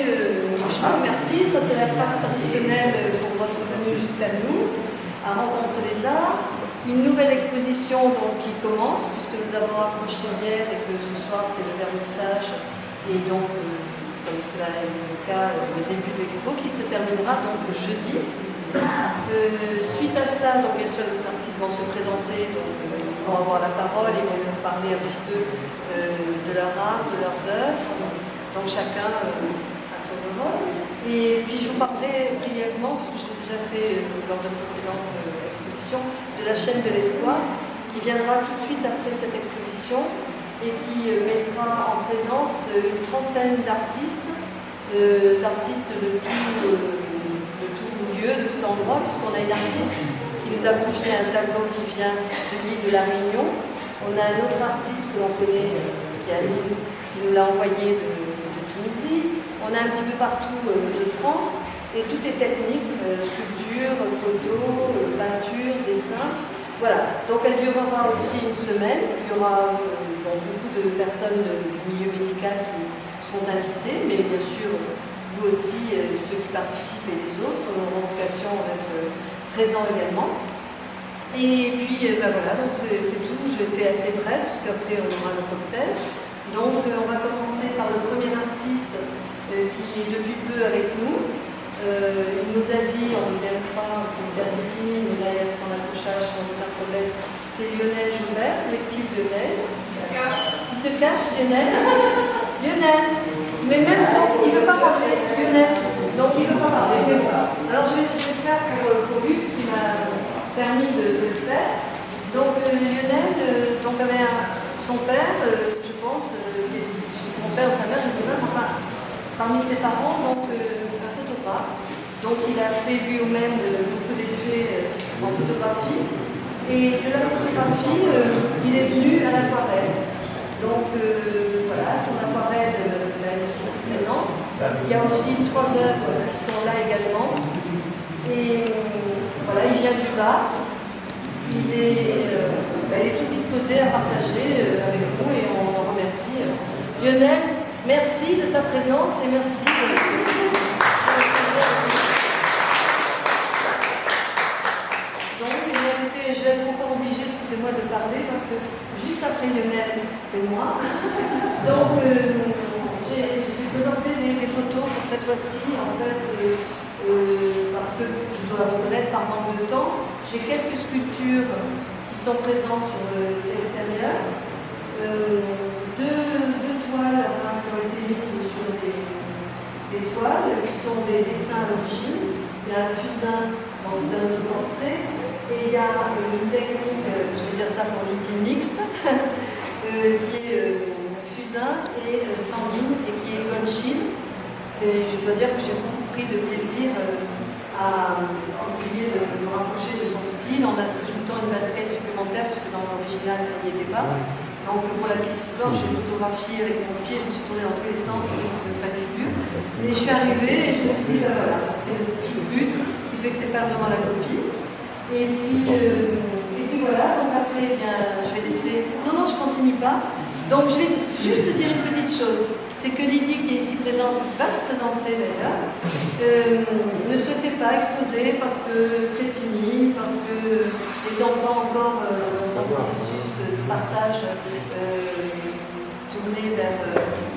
je vous remercie. Ça, c'est la phrase traditionnelle pour votre venue jusqu'à nous, à Rencontre des Arts. Une nouvelle exposition donc, qui commence, puisque nous avons accroché hier et que ce soir, c'est le vernissage. Et donc, comme cela est le cas, le début de l'expo qui se terminera donc jeudi. Suite à ça, donc bien sûr, les artistes vont se présenter, donc, ils vont avoir la parole, ils vont nous parler un petit peu de leur art, de leurs œuvres. Donc chacun à tour de rôle. Et puis je vous parlerai brièvement, parce que je l'ai déjà fait lors de précédentes expositions, de la chaîne de l'espoir, qui viendra tout de suite après cette exposition et qui mettra en présence une trentaine d'artistes, de tout lieu, de tout endroit, puisqu'on a une artiste qui nous a confié un tableau qui vient de l'île de la Réunion. On a un autre artiste que l'on connaît, qui est à Lille, qui nous l'a envoyé de Tunisie. On a un petit peu partout de France, et tout est technique, sculpture, photo, peinture, dessin. Voilà, donc elle durera aussi une semaine. Il y aura beaucoup de personnes du milieu médical qui seront invitées, mais bien sûr, vous aussi, ceux qui participent et les autres, auront vocation d'être présents également. Et puis, voilà, donc c'est tout. Je le fais assez bref, puisqu'après on aura le cocktail. Donc, on va commencer par le premier artiste qui est depuis peu avec nous. Il nous a dit, on vient de croire, parce qu'il était assez timide, mais là il a son accrochage sans aucun problème, c'est Lionel Joubert, collectif Lionel. Il se cache, Lionel. Lionel, mais même donc, il ne veut pas parler, Lionel. Donc il ne veut pas parler. Alors je vais le faire pour lui, parce qu'il m'a permis de le faire. Donc Lionel donc avait son père, je pense, mon père ou sa mère, je ne sais pas, enfin, parmi ses parents, donc un photographe. Donc il a fait lui-même beaucoup d'essais en photographie. Et de la photographie, il est venu à l'aquarelle. Donc voilà, son aquarelle est ici présente. Il y a aussi 3 œuvres qui sont là également. Et voilà, il vient du Var. Il est tout disposé à partager avec nous et on le remercie. Lionel, merci de ta présence et merci de Donc, écoutez, je vais être encore obligée, excusez-moi, de parler parce que juste après Lionel, c'est moi. Donc, j'ai présenté des photos pour cette fois-ci, en fait, parce que je dois reconnaître par manque de temps. J'ai quelques sculptures qui sont présentes sur les extérieurs. Deux toiles qui ont été mises sur des toiles qui sont des dessins à l'origine. Il y a un fusain, c'est un autoportrait, et il y a une technique, je vais dire ça pour l'ITIM mixte, qui est fusain et sanguine et qui est Gonshin. Et je dois dire que j'ai beaucoup pris de plaisir à essayer de me rapprocher de son style en ajoutant une basket supplémentaire, puisque dans l'original, il n'y était pas. Donc pour la petite histoire, j'ai photographié avec mon pied, je me suis tournée dans tous les sens, au risque de me faire une figure. Mais je suis arrivée et je me suis dit, voilà, c'est le petit bus qui fait que c'est pas vraiment la copie. Et puis voilà, donc après, bien, je vais laisser... Non, je continue pas. Donc je vais juste dire une petite chose. C'est que Lydie, qui est ici présente, qui va se présenter d'ailleurs, ne souhaitait pas exposer parce que très timide, parce que n'étant pas encore dans son processus de partage tourné vers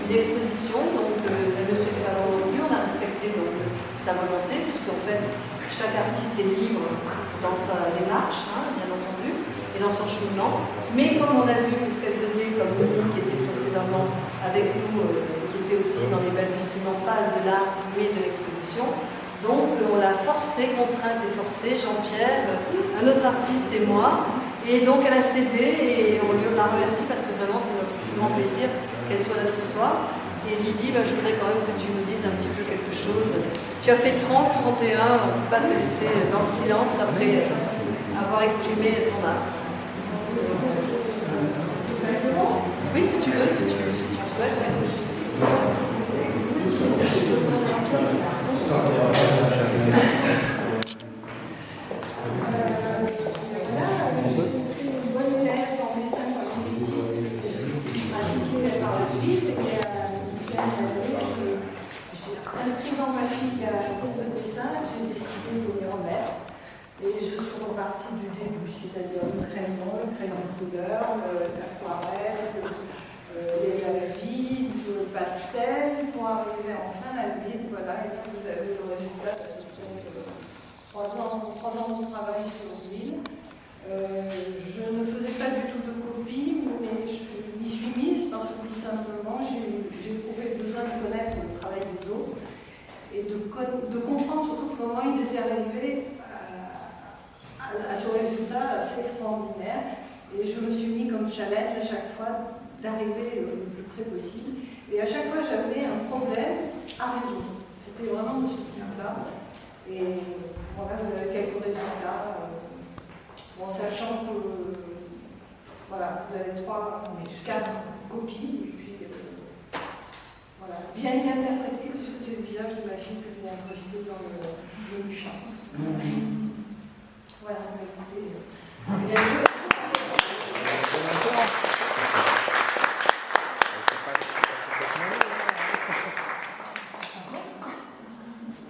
une exposition. Donc elle ne souhaitait pas non plus. On a respecté donc, sa volonté, puisqu'en fait, chaque artiste est libre dans sa démarche, bien entendu, et dans son cheminement. Mais comme on a vu ce qu'elle faisait, comme Monique qui était précédemment avec nous, qui était aussi dans les balbutiements pas de l'art, mais de l'exposition, donc on l'a forcée, contrainte et forcée, Jean-Pierre, un autre artiste et moi, et donc elle a cédé et on lui la remercie parce que vraiment c'est notre plus grand plaisir qu'elle soit là ce soir. Et Lydie, je voudrais quand même que tu nous dises un petit peu quelque chose. Tu as fait 30, 31, on ne peut pas te laisser dans le silence après avoir exprimé ton art. Oui, si tu veux, si tu souhaites. couleurs, l'aquarelle, la vie, le pastel, pour arriver enfin à l'huile. Voilà, et là vous avez le résultat de 3 ans de travail sur l'huile. Je ne faisais pas du tout de copie, mais je m'y suis mise parce que tout simplement j'ai éprouvé le besoin de connaître le travail des autres et de comprendre surtout comment ils étaient arrivés à ce résultat assez extraordinaire. Et je me suis mis comme challenge à chaque fois d'arriver le plus près possible. Et à chaque fois, j'avais un problème à résoudre. C'était vraiment de ce type-là. Et voilà, vous avez quelques résultats. En sachant que voilà, vous avez 4 copies. Et puis, voilà, bien interprété, puisque c'est le visage de ma fille que je viens incruster dans le champ. Voilà, écoutez.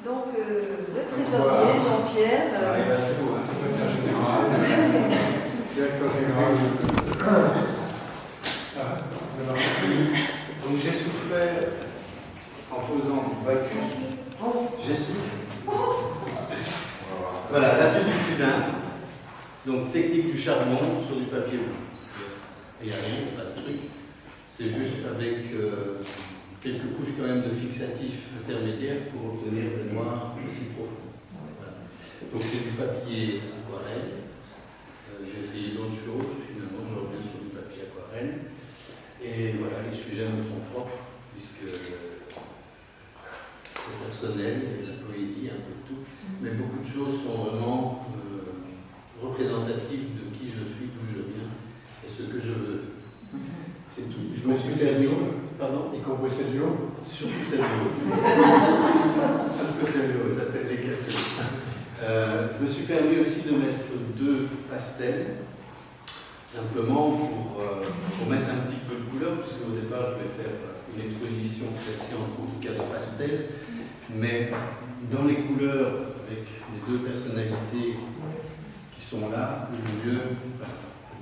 Donc, le trésorier, Jean-Pierre. Directeur général. Donc j'ai souffert en faisant du Bacchus. J'ai souffert. Voilà, là c'est du fusain. Donc technique du charbon sur du papier blanc. Il n'y a rien, pas de truc. C'est juste avec quelques couches quand même de fixatifs intermédiaires pour obtenir des noirs aussi profonds. Voilà. Donc c'est du papier aquarelle. J'ai essayé d'autres choses, finalement je reviens sur du papier aquarelle. Et voilà, les sujets me sont propres, puisque c'est personnel, il y a de la poésie, un peu de tout. Mais beaucoup de choses sont vraiment représentatives de qui je suis, d'où je viens, et ce que je veux. C'est tout. Je me suis permis. Pardon ? Y compris celle du haut ? Surtout celle du haut. Surtout celle du haut, ça s'appelle les cafés. Je me suis permis aussi de mettre 2 pastels, simplement pour mettre un petit peu de couleur, puisque au départ je vais faire une exposition celle-ci en tout cas de pastels, mais dans les couleurs, avec les 2 personnalités qui sont là, le mieux, la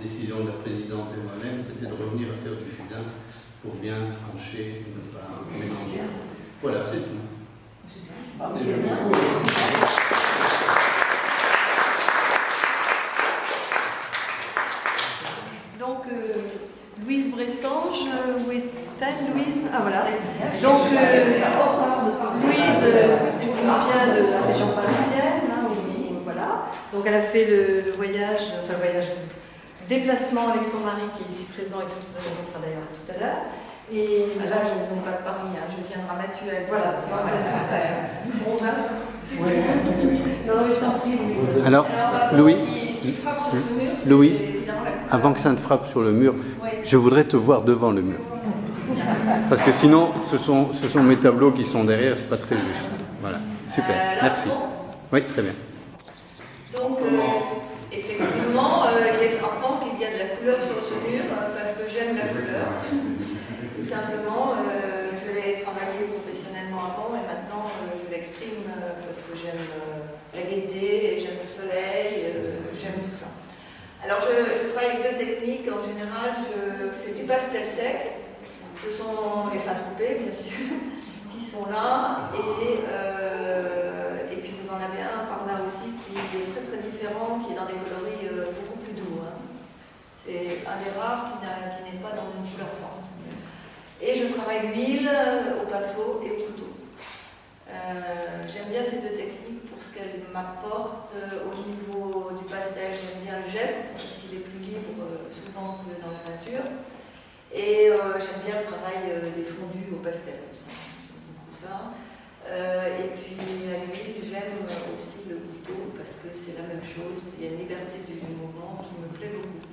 décision de la présidente et moi-même, c'était de revenir à faire du fusain pour bien trancher, ne pas mélanger. Voilà, c'est tout. C'est bien. Donc, Louise Bressange, où est-elle, Louise? Ah voilà. Donc, Louise vient de la région parisienne, hein, voilà. Donc, elle a fait le voyage, le déplacement avec son mari qui est ici présent et qui se présentera d'ailleurs tout à l'heure. Et là, je ne viens pas de Paris, hein, je viens de Ramatuelle. Voilà, non, je t'en prie, Louise. Alors, Louis, ce qui frappe sur ce mur, c'est Louise, évidemment la couleur. avant que ça ne frappe sur le mur, Oui. je voudrais te voir devant le mur. Parce que sinon, ce sont mes tableaux qui sont derrière, c'est pas très juste. Voilà, super, merci. Oui, très bien. Donc, effectivement, il est frappant qu'il y a de la couleur sur ce mur, parce que j'aime la couleur. Tout simplement, je l'ai travaillé professionnellement avant, et maintenant je l'exprime parce que j'aime la gaieté, j'aime le soleil, j'aime tout ça. Alors, je travaille avec 2 techniques. En général, je fais du pastel sec. Ce sont les Saint-Tropez, bien sûr, qui sont là. Et puis, vous en avez un par là aussi qui est très très différent, qui est dans des coloris beaucoup plus doux. Hein. C'est un des rares qui n'est pas dans une couleur forte. Et je travaille l'huile au pinceau et au couteau. J'aime bien ces 2 techniques pour ce qu'elles m'apportent. Au niveau du pastel, j'aime bien le geste, parce qu'il est plus libre souvent que dans la nature. Et j'aime bien le travail des fondus au pastel aussi. J'aime beaucoup ça. Et puis à l'huile, j'aime aussi le couteau, parce que c'est la même chose. Il y a une liberté du mouvement qui me plaît beaucoup.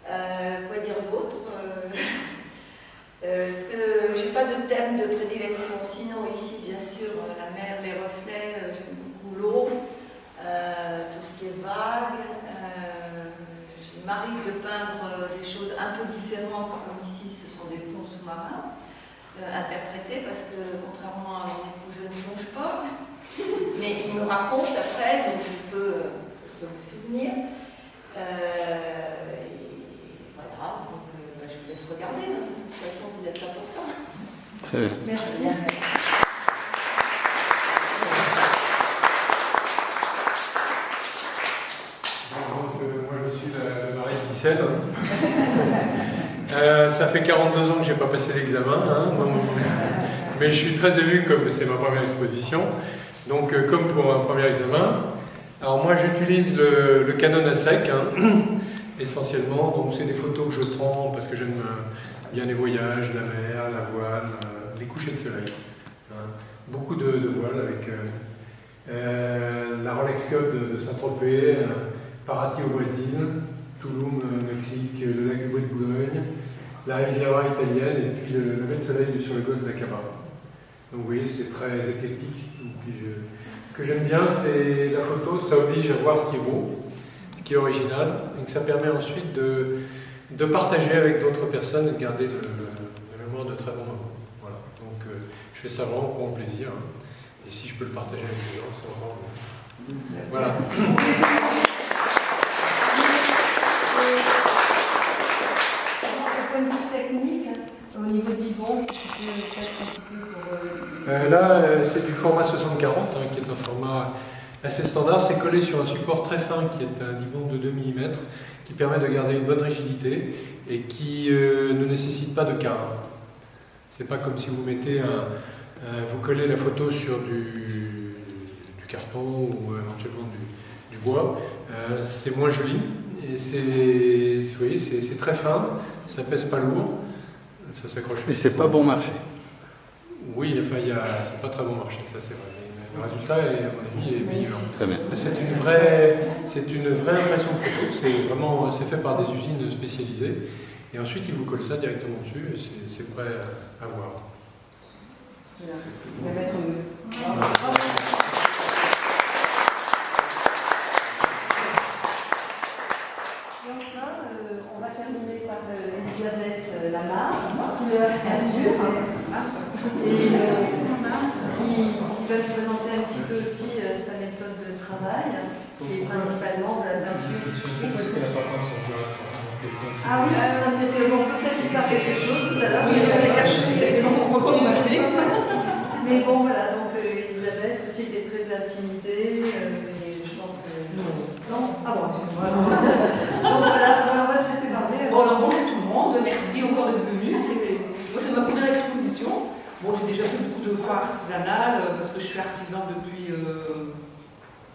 Quoi dire d'autre j'ai pas de thème de prédilection, sinon ici bien sûr la mer, les reflets, j'aime beaucoup l'eau, tout ce qui est vague. Il m'arrive de peindre des choses un peu différentes, comme ici ce sont des fonds sous-marins interprétés, parce que contrairement à mon époux je ne plonge pas, mais il me raconte après, donc je peux me souvenir. Très bien. Merci. Moi je suis le mari de Gisèle. Ça fait 42 ans que je n'ai pas passé l'examen, hein, mais je suis très ému comme c'est ma première exposition. Donc comme pour un premier examen, alors moi j'utilise le Canon à sec, hein, essentiellement. Donc c'est des photos que je prends parce que j'aime bien les voyages, la mer, la voile, les couchers de soleil. Hein. Beaucoup de voiles avec la Rolex Cup de Saint-Tropez, Paraty au Brésil, Tulum au Mexique, le lac du Bois de Boulogne, la Riviera italienne et puis le lever de soleil sur le golfe d'Aqaba. Donc vous voyez, c'est très éclectique. Ce que j'aime bien, c'est la photo, ça oblige à voir ce qui est beau, ce qui est original, et que ça permet ensuite de partager avec d'autres personnes et de garder le mémoire de très bons moments. Voilà. Donc je fais ça vraiment pour mon plaisir. Hein. Et si je peux le partager avec les gens, c'est vraiment bien. Voilà. Au point de vue technique, au niveau d'Yvon, si tu peux peut-être un petit peu pour... Là, c'est du format 60-40, hein, qui est un format assez standard. C'est collé sur un support très fin, qui est un Dibond de 2 mm, qui permet de garder une bonne rigidité et qui ne nécessite pas de cadre. C'est pas comme si vous mettez vous collez la photo sur du carton ou éventuellement du bois. C'est moins joli et c'est très fin, ça pèse pas lourd, ça s'accroche. Mais c'est pas bon marché. Oui, enfin, c'est pas très bon marché, ça c'est vrai. Mais le résultat, à mon avis, est meilleur. Très bien. C'est une vraie impression de photo. C'est fait par des usines spécialisées. Et ensuite, ils vous collent ça directement dessus et c'est prêt à voir. On va mettre mieux. Donc là, on va terminer par Elisabeth Lamarre, couleur azur, et qui va nous présenter un petit peu aussi sa méthode de travail, qui est principalement de la peinture. Ah oui, ça c'était bon, peut-être qu'il faire quelque chose tout à l'heure. Oui, c'est caché, est-ce qu'on peut pas m'imaginer? Mais bon, voilà, donc Elisabeth aussi était très intimidée, mais je pense que... Non. Ah bon, voilà. Donc voilà, on va te laisser parler. Bon, alors bonjour tout le monde, merci encore d'être venu. Moi, c'est ma première exposition. Bon, j'ai déjà fait beaucoup de foires artisanales parce que je suis artisan depuis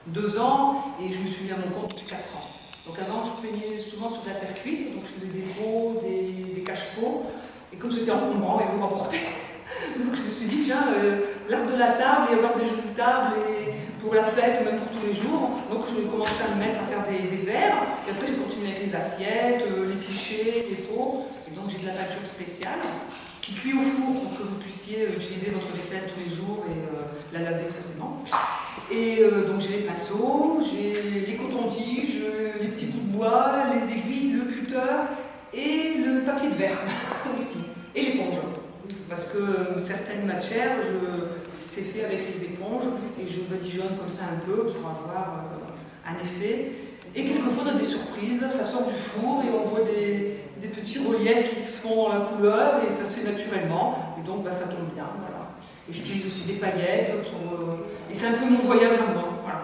2 ans et je me suis mis à mon compte depuis 4 ans. Donc avant, je peignais souvent sur de la terre cuite, donc je faisais des pots, des cache-pots, et comme c'était encombrant et vous m'emportez, donc je me suis dit, tiens, l'art de la table et avoir des jolies tables et pour la fête ou même pour tous les jours, donc je commençais à me mettre à faire des verres, et après j'ai continué avec les assiettes, les pichets, les pots, et donc j'ai de la peinture spéciale qui cuit au four pour que vous puissiez utiliser votre vaisselle tous les jours et la laver facilement. Et donc j'ai les pinceaux, j'ai les cotons-tiges, les petits bouts de bois, les aiguilles, le cutter et le papier de verre aussi, et l'éponge. Parce que certaines matières, c'est fait avec les éponges et je badigeonne comme ça un peu pour avoir un effet. Et quelquefois on a des surprises, ça sort du four et on voit des petits reliefs qui se font dans la couleur et ça se fait naturellement. Et donc ça tombe bien, voilà. Et j'utilise aussi des paillettes et c'est un peu mon voyage à moi. Voilà.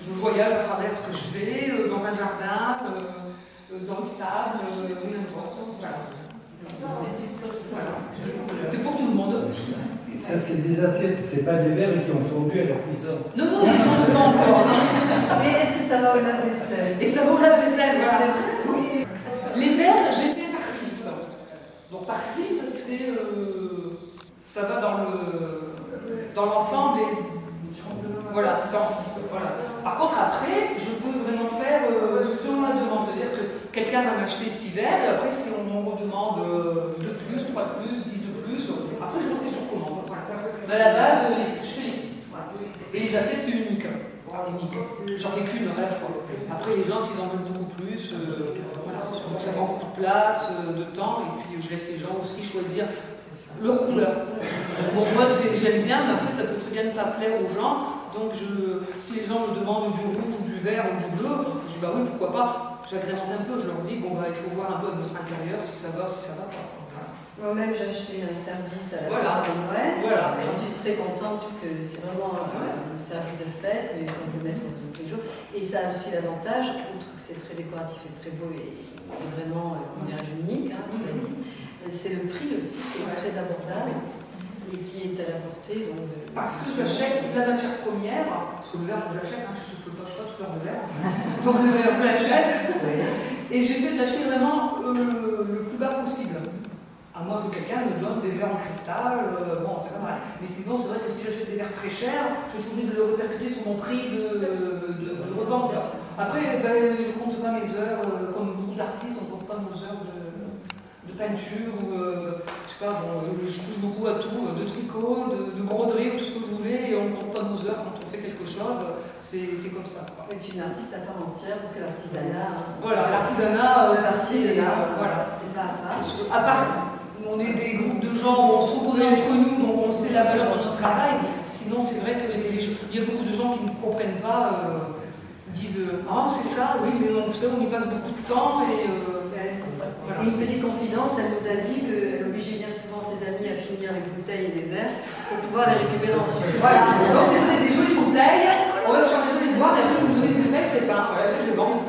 Je voyage à travers ce que je fais, dans un jardin, dans le sable, n'importe. Voilà. C'est pour tout le monde. Ça, c'est des assiettes, c'est pas des verres qui ont fondu à leur cuisson. Non, non, ils ne fondent pas encore. Mais est-ce que ça va au lave-vaisselle? Et ça va au lave-vaisselle, voilà. C'est vrai, oui. Les verres, j'ai fait par 6. Donc par 6, c'est ça va dans l'ensemble et voilà, c'est en 6. Voilà. Par contre, après, je peux vraiment faire selon la demande. C'est-à-dire que quelqu'un va m'acheter 6 verres et après, si on me demande 2 plus, 3 plus, 10 de plus, après, je le fais sur commande. Voilà. Mais à la base, je fais les 6. Voilà. Et les assiettes, c'est unique. Voilà, unique. J'en fais qu'une à la fois. Après, les gens, s'ils en veulent beaucoup plus, voilà, parce que ça prend beaucoup de place, de temps, et puis je laisse les gens aussi choisir leur couleur. Bon, moi, j'aime bien, mais après, ça peut très bien ne pas plaire aux gens. Donc, si les gens me demandent du rouge, ou du vert, ou du bleu, je dis bah oui, pourquoi pas. J'agrémente un peu, je leur dis bon, bah, il faut voir un peu de votre intérieur, si ça va pas. Voilà. Moi-même, j'ai acheté un service à la Voilà. fin de Noël. Voilà. J'en suis très contente puisque c'est vraiment un service de fête, mais qu'on peut mettre tous les jours. Et ça a aussi l'avantage, outre que c'est très décoratif et très beau et vraiment, comment dirais-je, unique, hein, tu l'as dit, c'est le prix aussi qui est très abordable et qui est à la portée. Donc, Parce que j'achète la matière première, parce que le verre que j'achète, je ne sais pas, je passe couleur de verre. Donc le verre, je l'achète. Et j'essaie de l'acheter vraiment le plus bas possible. À moins que quelqu'un me donne des verres en cristal, bon, c'est pas mal. Mais sinon, c'est vrai que si j'achète des verres très chers, je suis obligée de le répercuter sur mon prix de revente. Après, je ne compte pas mes heures, comme beaucoup d'artistes, on ne compte pas nos heures de peinture, ou je sais pas, bon, je touche beaucoup à tout, de tricot, de broderie, ou tout ce que vous voulez, et on ne compte pas nos heures quand on fait quelque chose, c'est comme ça. Quoi. tu es une artiste à part entière parce que l'artisanat. Voilà, l'artisanat, partie de là, voilà. C'est pas à part. À part, on est des groupes de gens, on se reconnaît entre nous, donc on sait la valeur de notre travail. Sinon, c'est vrai qu'il y a beaucoup de gens qui ne comprennent pas, disent ah, c'est ça, oui, mais on sait, on y passe beaucoup de temps. Et, voilà. Une petite confidence, elle nous a dit qu'elle obligeait bien souvent ses amis à finir les bouteilles et les verres pour pouvoir les récupérer ensuite. Voilà, donc c'est donner des jolies bouteilles, on va se charger de les boire et après vous me donnez des bouteilles, je les peins. Voilà, je les vends.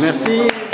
Merci.